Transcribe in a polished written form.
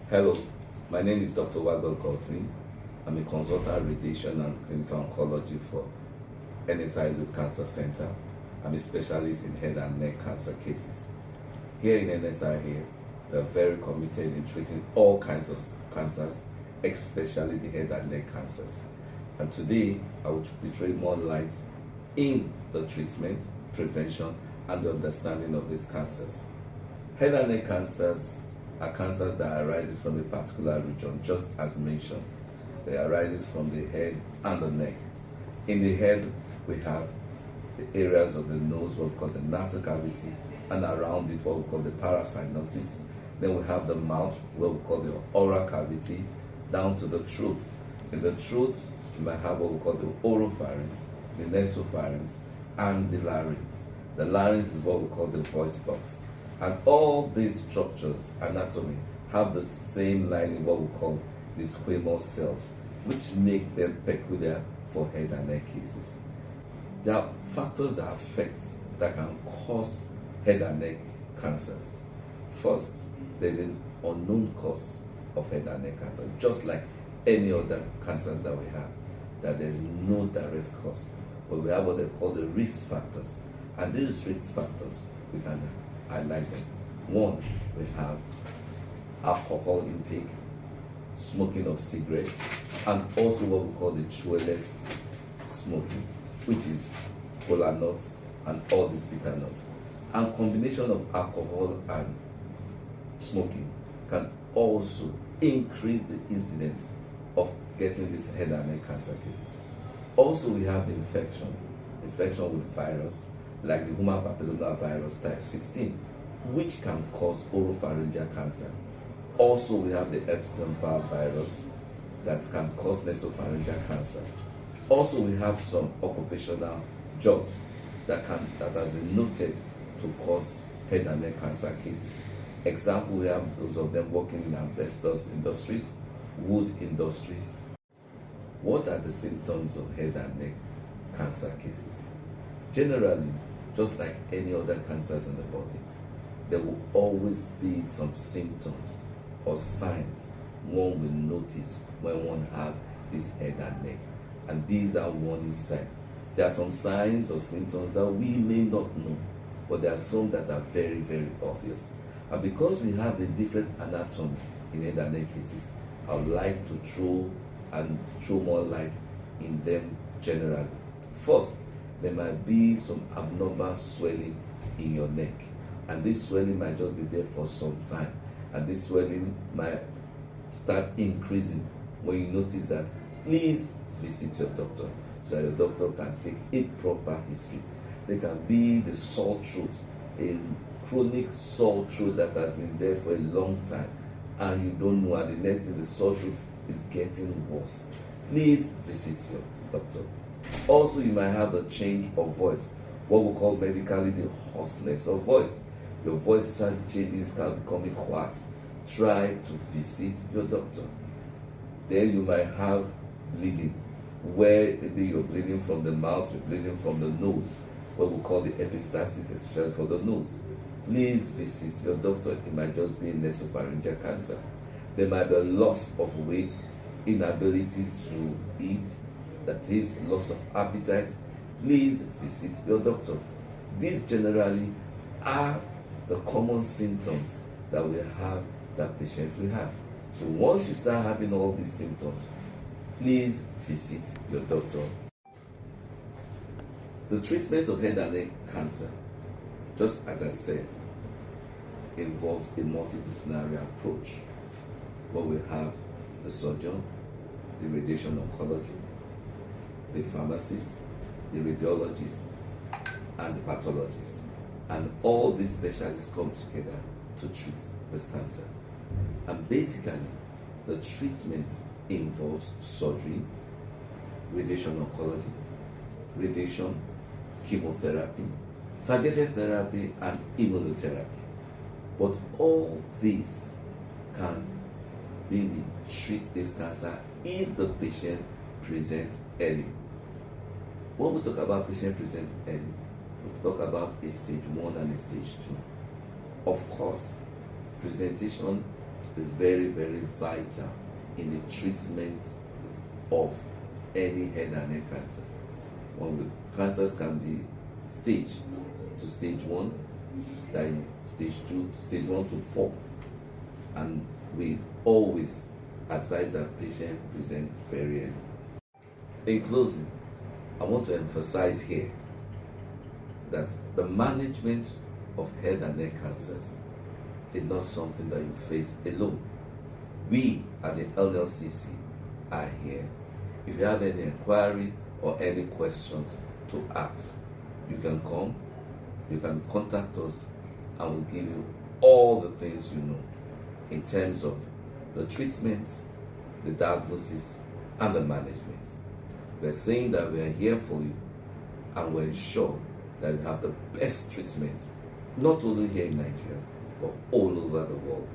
Hello, my name is Dr. Godwin. I'm a consultant radiation and clinical oncology for NSIA-LUTH Cancer Centre. I'm a specialist in head and neck cancer cases. Here in NSIA, we are very committed in treating all kinds of cancers, especially the head and neck cancers. And today, I will be throwing more light in the treatment, prevention, and the understanding of these cancers. Head and neck cancers are cancers that arise from a particular region, just as mentioned. They arise from the head and the neck. In the head, we have the areas of the nose, what we call the nasal cavity, and around it, what we call the parasynosis. Then we have the mouth, what we call the oral cavity, down to the throat. In the throat, you might have what we call the oropharynx, the nasopharynx, and the larynx. The larynx is what we call the voice box. And all these structures, anatomy, have the same lining, what we call the squamous cells, which make them peculiar for head and neck cases. There are factors that can cause head and neck cancers. First, there's an unknown cause of head and neck cancer, just like any other cancers that we have, that there's no direct cause. But we have what they call the risk factors. And these risk factors, we can highlight them. One, we have alcohol intake, smoking of cigarettes, and also what we call the cheweless smoking, which is cola nuts and all these bitter nuts. And combination of alcohol and smoking can also increase the incidence of getting these head and neck cancer cases. Also, we have the infection with virus, like the human papilloma virus type 16, which can cause oropharyngeal cancer. Also, we have the Epstein-Barr virus that can cause nasopharyngeal cancer. Also, we have some occupational jobs that has been noted to cause head and neck cancer cases. Example, we have those of them working in asbestos industries, wood industry. What are the symptoms of head and neck cancer cases? Generally, just like any other cancers in the body, there will always be some symptoms or signs one will notice when one has this head and neck. And these are warning signs. There are some signs or symptoms that we may not know, but there are some that are very, very obvious. And because we have a different anatomy in head and neck cases, I would like to throw more light in them generally. First, there might be some abnormal swelling in your neck, and this swelling might just be there for some time, and this swelling might start increasing. When you notice that, please visit your doctor so that your doctor can take a proper history. There can be the sore throat, a chronic sore throat that has been there for a long time, and you don't know, and the next thing, the sore throat is getting worse. Please visit your doctor. Also, you might have a change of voice, what we call medically the hoarseness of voice. Your voice starts changing, starts becoming hoarse. Try to visit your doctor. Then you might have bleeding, where maybe you're bleeding from the mouth, you're bleeding from the nose, what we call the epistaxis, especially for the nose. Please visit your doctor. It might just be nasopharyngeal cancer. There might be a loss of weight, inability to eat, that is, loss of appetite. Please visit your doctor. These generally are the common symptoms that we have, that patients will have. So once you start having all these symptoms, please visit your doctor. The treatment of head and neck cancer, just as I said, involves a multidisciplinary approach, where we have the surgeon, the radiation oncologist, the pharmacist, the radiologist, and the pathologist. And all these specialists come together to treat this cancer. And basically, the treatment involves surgery, radiation oncology, radiation, chemotherapy, targeted therapy, and immunotherapy. But all these can really treat this cancer if the patient presents early. When we talk about patient presents early, we talk about a stage 1 and a stage 2. Of course, presentation is very, very vital in the treatment of any head and neck cancers. Cancers can be staged to stage 1, then stage 2, stage 1 to 4. And we always advise that patient present very early. In closing, I want to emphasize here that the management of head and neck cancers is not something that you face alone. We at the LLCC are here. If you have any inquiry or any questions to ask, you can come, you can contact us, and we'll give you all the things you know in terms of the treatment, the diagnosis, and the management. We're saying that we are here for you, and we're sure that you have the best treatment, not only here in Nigeria, but all over the world.